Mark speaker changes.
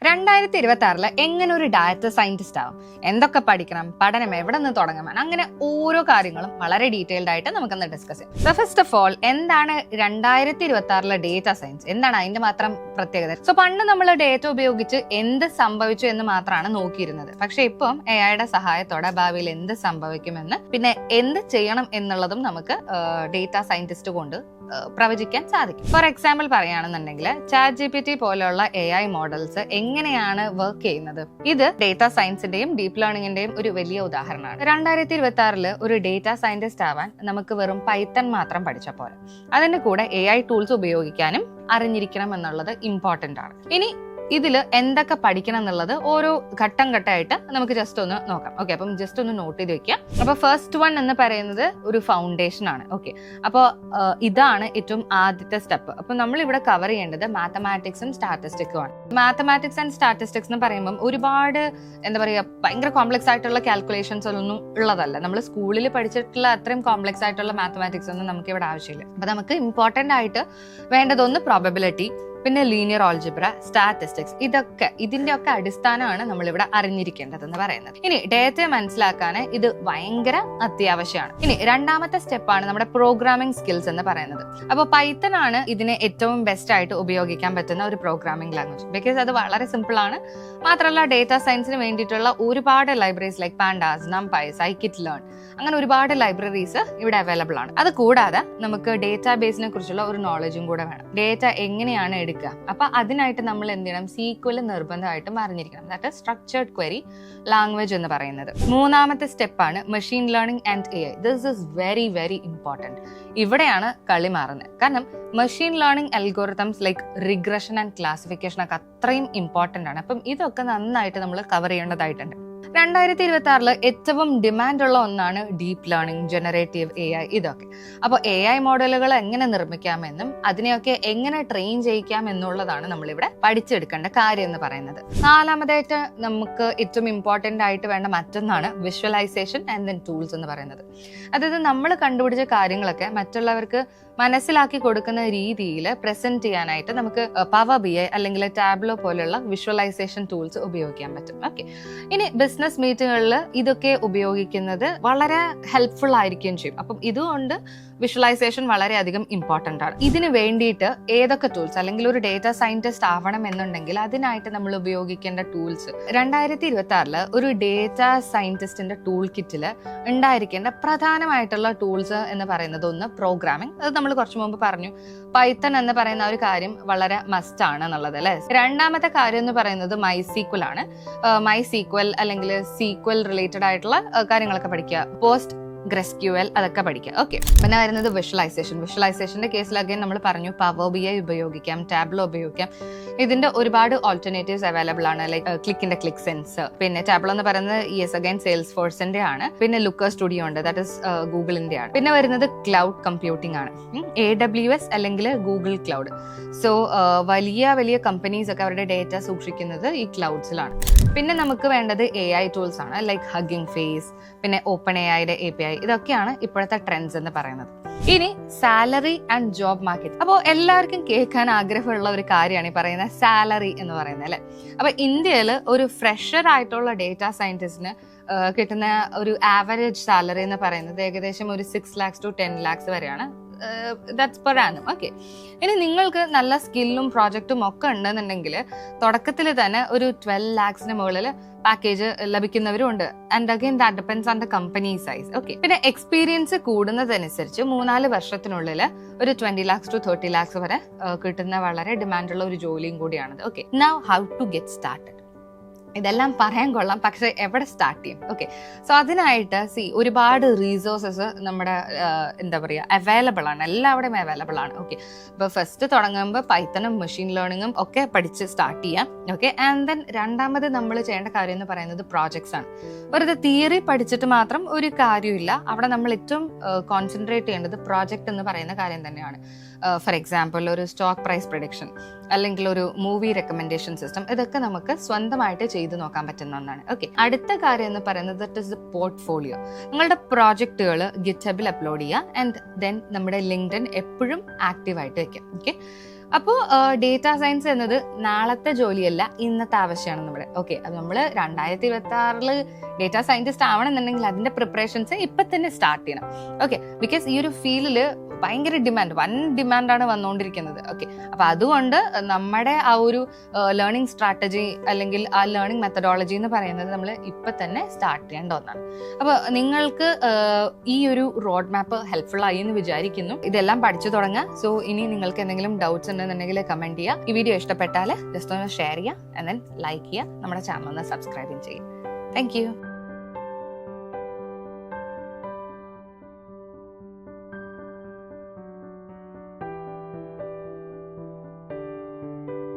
Speaker 1: 2026 എങ്ങനെ ഒരു data scientist ആവും, എന്തൊക്കെ പഠിക്കണം, പഠനം എവിടെ നിന്ന് തുടങ്ങാൻ, അങ്ങനെ ഓരോ കാര്യങ്ങളും വളരെ ഡീറ്റെയിൽഡ് ആയിട്ട് നമുക്കൊന്ന് ഡിസ്കസ് ചെയ്യാം. സോ ഫസ്റ്റ് ഓഫ് ഓൾ, എന്താണ് 2026 ഡേറ്റ സയൻസ്, എന്താണ് അതിന്റെ മാത്രം പ്രത്യേകത? സോ പണ്ട് നമ്മൾ ഡേറ്റ ഉപയോഗിച്ച് എന്ത് സംഭവിച്ചു എന്ന് മാത്രമാണ് നോക്കിയിരുന്നത്. പക്ഷെ ഇപ്പം എഐയുടെ സഹായത്തോടെ ഭാവിയിൽ എന്ത് സംഭവിക്കുമെന്ന്, പിന്നെ എന്ത് ചെയ്യണം എന്നുള്ളതും നമുക്ക് ഡേറ്റ സയന്റിസ്റ്റ് കൊണ്ട് പ്രവചിക്കാൻ സാധിക്കും. ഫോർ എക്സാമ്പിൾ പറയുകയാണെന്നുണ്ടെങ്കിൽ, ChatGPT പോലെയുള്ള AI മോഡൽസ് എങ്ങനെയാണ് വർക്ക് ചെയ്യുന്നത്? ഇത് ഡേറ്റ സയൻസിന്റെയും ഡീപ് ലേണിംഗിന്റെയും ഒരു വലിയ ഉദാഹരണമാണ്. 2026 ഒരു ഡേറ്റ സയന്റിസ്റ്റ് ആവാൻ നമുക്ക് വെറും പൈത്തൺ മാത്രം പഠിച്ച പോലെ, അതിന്റെ കൂടെ AI ടൂൾസ് ഉപയോഗിക്കാനും അറിഞ്ഞിരിക്കണം എന്നുള്ളത് ഇമ്പോർട്ടന്റ് ആണ്. ഇനി ഇതിൽ എന്തൊക്കെ പഠിക്കണം എന്നുള്ളത് ഓരോ ഘട്ടം ഘട്ടമായിട്ട് നമുക്ക് ജസ്റ്റ് ഒന്ന് നോക്കാം. ഓക്കെ, അപ്പം ജസ്റ്റ് ഒന്ന് നോട്ട് ചെയ്ത് വെക്കാം. അപ്പൊ ഫസ്റ്റ് വൺ എന്ന് പറയുന്നത് ഒരു ഫൗണ്ടേഷൻ ആണ്. ഓക്കെ, അപ്പോൾ ഇതാണ് ഏറ്റവും ആദ്യത്തെ സ്റ്റെപ്പ്. അപ്പൊ നമ്മൾ ഇവിടെ കവർ ചെയ്യേണ്ടത് മാത്തമാറ്റിക്സും സ്റ്റാറ്റിസ്റ്റിക്സും ആണ്. മാത്തമാറ്റിക്സ് ആൻഡ് സ്റ്റാറ്റിസ്റ്റിക്സ് എന്ന് പറയുമ്പോൾ ഒരുപാട് എന്താ പറയുക, ഭയങ്കര കോംപ്ലക്സ് ആയിട്ടുള്ള കാൽക്കുലേഷൻസ് ഒന്നും ഉള്ളതല്ല. നമ്മൾ സ്കൂളിൽ പഠിച്ചിട്ടുള്ള അത്രയും കോംപ്ലക്സ് ആയിട്ടുള്ള മാത്തമാറ്റിക്സ് ഒന്നും നമുക്ക് ഇവിടെ ആവശ്യമില്ല. അപ്പൊ നമുക്ക് ഇമ്പോർട്ടന്റ് ആയിട്ട് വേണ്ടതൊന്ന് പ്രോബബിലിറ്റി, പിന്നെ ലീനിയർ ആൾജിബ്ര, സ്റ്റാറ്റിസ്റ്റിക്സ്, ഇതിന്റെ ഒക്കെ അടിസ്ഥാനമാണ് നമ്മൾ ഇവിടെ അറിഞ്ഞിരിക്കേണ്ടത് എന്ന് പറയുന്നത്. ഇനി ഡേറ്റ മനസ്സിലാക്കാൻ ഇത് ഭയങ്കര അത്യാവശ്യമാണ്. ഇനി രണ്ടാമത്തെ സ്റ്റെപ്പാണ് നമ്മുടെ പ്രോഗ്രാമിംഗ് സ്കിൽസ് എന്ന് പറയുന്നത്. അപ്പോൾ പൈത്തൺ ആണ് ഇതിനെ ഏറ്റവും ബെസ്റ്റ് ആയിട്ട് ഉപയോഗിക്കാൻ പറ്റുന്ന ഒരു പ്രോഗ്രാമിംഗ് ലാംഗ്വേജ്. ബിക്കോസ് അത് വളരെ സിമ്പിൾ ആണ്. മാത്രമല്ല ഡേറ്റ സയൻസിന് വേണ്ടിയിട്ടുള്ള ഒരുപാട് ലൈബ്രറീസ് ലൈക്ക് പാൻഡാസ്, നംപൈ, സൈക്കിറ്റ് ലേൺ, അങ്ങനെ ഒരുപാട് ലൈബ്രറീസ് ഇവിടെ അവൈലബിൾ ആണ്. അത് കൂടാതെ നമുക്ക് ഡേറ്റാ ബേസിനെ കുറിച്ചുള്ള ഒരു നോളജും കൂടെ വേണം. ഡേറ്റ എങ്ങനെയാണ് എടുക്കുക, അപ്പൊ അതിനായിട്ട് നമ്മൾ എന്ത് ചെയ്യണം? SQL നിർബന്ധമായിട്ടും അറിഞ്ഞിരിക്കണം. That is structured query language എന്ന് പറയുന്നത്. മൂന്നാമത്തെ സ്റ്റെപ്പാണ് machine learning and AI. This is very very important. ഇവിടെയാണ് കളി മാറുന്നത്. കാരണം machine learning algorithms like regression and classification ഒക്കെ അത്രയും ഇമ്പോർട്ടന്റ് ആണ്. അപ്പം ഇതൊക്കെ നന്നായിട്ട് നമ്മൾ കവർ ചെയ്യേണ്ടതായിട്ടുണ്ട്. 2026 ഏറ്റവും ഡിമാൻഡ് ഉള്ള ഒന്നാണ് ഡീപ് ലേണിംഗ്, ജനറേറ്റീവ് AI, ഇതൊക്കെ. അപ്പോൾ AI മോഡലുകൾ എങ്ങനെ നിർമ്മിക്കാമെന്നും അതിനെയൊക്കെ എങ്ങനെ ട്രെയിൻ ചെയ്യിക്കാം എന്നുള്ളതാണ് നമ്മളിവിടെ പഠിച്ചെടുക്കേണ്ട കാര്യം എന്ന് പറയുന്നത്. നാലാമതായിട്ട് നമുക്ക് ഏറ്റവും ഇമ്പോർട്ടന്റ് ആയിട്ട് വേണ്ട മറ്റൊന്നാണ് വിഷ്വലൈസേഷൻ ആൻഡ് ദെൻ ടൂൾസ് എന്ന് പറയുന്നത്. അതായത് നമ്മൾ കണ്ടുപിടിച്ച കാര്യങ്ങളൊക്കെ മറ്റുള്ളവർക്ക് മനസ്സിലാക്കി കൊടുക്കുന്ന രീതിയിൽ പ്രസന്റ് ചെയ്യാനായിട്ട് നമുക്ക് പവർ BI അല്ലെങ്കിൽ ടാബ്ലോ പോലുള്ള വിഷ്വലൈസേഷൻ ടൂൾസ് ഉപയോഗിക്കാൻ പറ്റും. ഓക്കെ, ഇനി ബിസിനസ് മീറ്റിങ്ങുകളിൽ ഇതൊക്കെ ഉപയോഗിക്കുന്നത് വളരെ ഹെൽപ്ഫുൾ ആയിരിക്കുകയും ചെയ്യും. അപ്പം ഇതുകൊണ്ട് വിഷ്വലൈസേഷൻ വളരെയധികം ഇമ്പോർട്ടന്റ് ആണ്. ഇതിന് വേണ്ടിയിട്ട് ഏതൊക്കെ ടൂൾസ്, അല്ലെങ്കിൽ ഒരു ഡേറ്റ സയന്റിസ്റ്റ് ആവണം എന്നുണ്ടെങ്കിൽ അതിനായിട്ട് നമ്മൾ ഉപയോഗിക്കേണ്ട ടൂൾസ്, 2026 ഒരു ഡേറ്റ സയന്റിസ്റ്റിന്റെ ടൂൾ കിറ്റിൽ ഉണ്ടായിരിക്കേണ്ട പ്രധാനമായിട്ടുള്ള ടൂൾസ് എന്ന് പറയുന്നത് ഒന്ന് പ്രോഗ്രാമിംഗ്. അത് നമ്മൾ കുറച്ചു മുമ്പ് പറഞ്ഞു. പൈത്തൺ എന്ന് പറയുന്ന ഒരു കാര്യം വളരെ മസ്റ്റ് ആണ് എന്നുള്ളത് അല്ലെ. രണ്ടാമത്തെ കാര്യം എന്ന് പറയുന്നത് MySQL ആണ്. MySQL അല്ലെങ്കിൽ SQL റിലേറ്റഡ് ആയിട്ടുള്ള കാര്യങ്ങളൊക്കെ പഠിക്കുക. PostgreSQL അതൊക്കെ പഠിക്കുക. ഓക്കെ, പിന്നെ വരുന്നത് വിഷ്വലൈസേഷന്റെ കേസിലൊക്കെ നമ്മൾ പറഞ്ഞു പവർ BI ഉപയോഗിക്കാം, ടാബ്ലോ ഉപയോഗിക്കാം. ഇതിന്റെ ഒരുപാട് ഓൾട്ടർനേറ്റീവ്സ് അവൈലബിൾ ആണ്. ലൈക്ക് ക്ലിക്ക് സെൻസ്, പിന്നെ ടാബ്ലോ എന്ന് പറയുന്നത് സെയിൽസ് ഫോഴ്സിന്റെ ആണ്. പിന്നെ ലുക്കർ സ്റ്റുഡിയോ ഉണ്ട്, ദാറ്റ് ഇസ് ഗൂഗിളിന്റെ ആണ്. പിന്നെ വരുന്നത് ക്ലൗഡ് കമ്പ്യൂട്ടിംഗ് ആണ്, AWS അല്ലെങ്കിൽ ഗൂഗിൾ ക്ലൗഡ്. സോ വലിയ വലിയ കമ്പനീസ് ഒക്കെ അവരുടെ ഡേറ്റ സൂക്ഷിക്കുന്നത് ഈ ക്ലൗഡ്സിലാണ്. പിന്നെ നമുക്ക് വേണ്ടത് AI ടൂൾസ് ആണ്, ലൈക്ക് ഹഗ്ഗിംഗ് ഫേസ്, പിന്നെ OpenAIയുടെ API. ഇതൊക്കെയാണ് ഇപ്പോഴത്തെ ട്രെൻഡ്സ് എന്ന് പറയുന്നത്. ഇനി സാലറി ആൻഡ് ജോബ് മാർക്കറ്റ്. അപ്പോൾ എല്ലാവർക്കും കേൾക്കാൻ ആഗ്രഹമുള്ള ഒരു കാര്യമാണ് ഈ പറയുന്ന സാലറി എന്ന് പറയുന്നത് അല്ലെ. അപ്പൊ ഇന്ത്യയിൽ ഒരു ഫ്രഷർ ആയിട്ടുള്ള ഡേറ്റ സയന്റിസ്റ്റിന് കിട്ടുന്ന ഒരു ആവറേജ് സാലറി എന്ന് പറയുന്നത് ഏകദേശം ഒരു 6 lakhs to 10 lakhs വരെയാണ്. That's per annum. ഓക്കെ, ഇനി നിങ്ങൾക്ക് നല്ല സ്കില്ലും പ്രോജക്റ്റും ഒക്കെ ഉണ്ടെന്നുണ്ടെങ്കിൽ തുടക്കത്തിൽ തന്നെ ഒരു 12 lakhs മുകളിൽ പാക്കേജ് ലഭിക്കുന്നവരും ഉണ്ട്. And again that depends on the company size. Okay, പിന്നെ എക്സ്പീരിയൻസ് കൂടുന്നതനുസരിച്ച് 3-4 വർഷത്തിനുള്ളിൽ ഒരു 20 lakhs to 30 lakhs വരെ കിട്ടുന്ന വളരെ ഡിമാൻഡുള്ള ഒരു ജോലിയും കൂടിയാണത്. Okay, now how to get started. ഇതെല്ലാം പറയാൻ കൊള്ളാം, പക്ഷെ എവിടെ സ്റ്റാർട്ട് ചെയ്യും? ഓക്കെ, സോ അതിനായിട്ട് ഒരുപാട് റീസോഴ്സസ് നമ്മുടെ എന്താ പറയുക അവൈലബിൾ ആണ്, എല്ലാവിടെയും അവൈലബിൾ ആണ്. ഓക്കെ, ഇപ്പോൾ ഫസ്റ്റ് തുടങ്ങുമ്പോൾ പൈത്തണും മെഷീൻ ലേണിംഗും ഒക്കെ പഠിച്ച് സ്റ്റാർട്ട് ചെയ്യാം. ഓക്കെ, ആൻഡ് ദെൻ രണ്ടാമത് നമ്മൾ ചെയ്യേണ്ട കാര്യം എന്ന് പറയുന്നത് പ്രോജക്ട്സ് ആണ്. വെറുതെ തിയറി പഠിച്ചിട്ട് മാത്രം ഒരു കാര്യമില്ല. അവിടെ നമ്മൾ ഏറ്റവും കോൺസെൻട്രേറ്റ് ചെയ്യേണ്ടത് പ്രോജക്റ്റ് എന്ന് പറയുന്ന കാര്യം തന്നെയാണ്. ഫോർ എക്സാമ്പിൾ ഒരു സ്റ്റോക്ക് പ്രൈസ് പ്രഡിക്ഷൻ അല്ലെങ്കിൽ ഒരു മൂവി റെക്കമെൻഡേഷൻ സിസ്റ്റം, ഇതൊക്കെ നമുക്ക് സ്വന്തമായിട്ട് ചെയ്തു നോക്കാൻ പറ്റുന്ന ഒന്നാണ്. ഓക്കെ, അടുത്ത കാര്യം എന്ന് പറയുന്നത് ദാറ്റ് ഈസ് ദ പോർട്ട്ഫോളിയോ. നിങ്ങളുടെ പ്രോജക്റ്റുകൾ ഗിറ്റ്ഹബിൽ അപ്ലോഡ് ചെയ്യുക ആൻഡ് ദെൻ നമ്മുടെ ലിങ്ക്ഡ്ഇൻ എപ്പോഴും ആക്റ്റീവ് ആയിട്ട് വെക്കാം. ഓക്കെ, അപ്പോൾ ഡേറ്റാ സയൻസ് എന്നത് നാളത്തെ ജോലിയല്ല, ഇന്നത്തെ ആവശ്യമാണ് നമ്മുടെ. ഓക്കെ, അത് നമ്മൾ 2026 ഡേറ്റാ സയന്റിസ്റ്റ് ആവണമെന്നുണ്ടെങ്കിൽ അതിന്റെ പ്രിപ്പറേഷൻസ് ഇപ്പൊ തന്നെ സ്റ്റാർട്ട് ചെയ്യണം. ഓക്കെ, ബിക്കോസ് ഈ ഒരു ഫീൽഡിൽ ഭയങ്കര വൻ ഡിമാൻഡാണ് വന്നുകൊണ്ടിരിക്കുന്നത്. ഓക്കെ, അപ്പൊ അതുകൊണ്ട് നമ്മുടെ ആ ഒരു ലേണിംഗ് സ്ട്രാറ്റജി അല്ലെങ്കിൽ ആ ലേണിംഗ് മെത്തഡോളജി എന്ന് പറയുന്നത് നമ്മൾ ഇപ്പൊ തന്നെ സ്റ്റാർട്ട് ചെയ്യേണ്ട ഒന്നാണ്. അപ്പൊ നിങ്ങൾക്ക് ഈ ഒരു റോഡ് മാപ്പ് ഹെൽപ്ഫുൾ ആയി എന്ന് വിചാരിക്കുന്നു. ഇതെല്ലാം പഠിച്ചു തുടങ്ങുക. സോ ഇനി നിങ്ങൾക്ക് എന്തെങ്കിലും ഡൗട്ട്സ് ഉണ്ടെന്നുണ്ടെങ്കിൽ കമന്റ് ചെയ്യുക. ഈ വീഡിയോ ഇഷ്ടപ്പെട്ടാൽ ജസ്റ്റ് ഒന്ന് ഷെയർ ചെയ്യുക, ആൻഡ് ദെൻ ലൈക്ക് ചെയ്യുക, നമ്മുടെ ചാനൽ ഒന്ന് സബ്സ്ക്രൈബ് ചെയ്യുക. Thank you.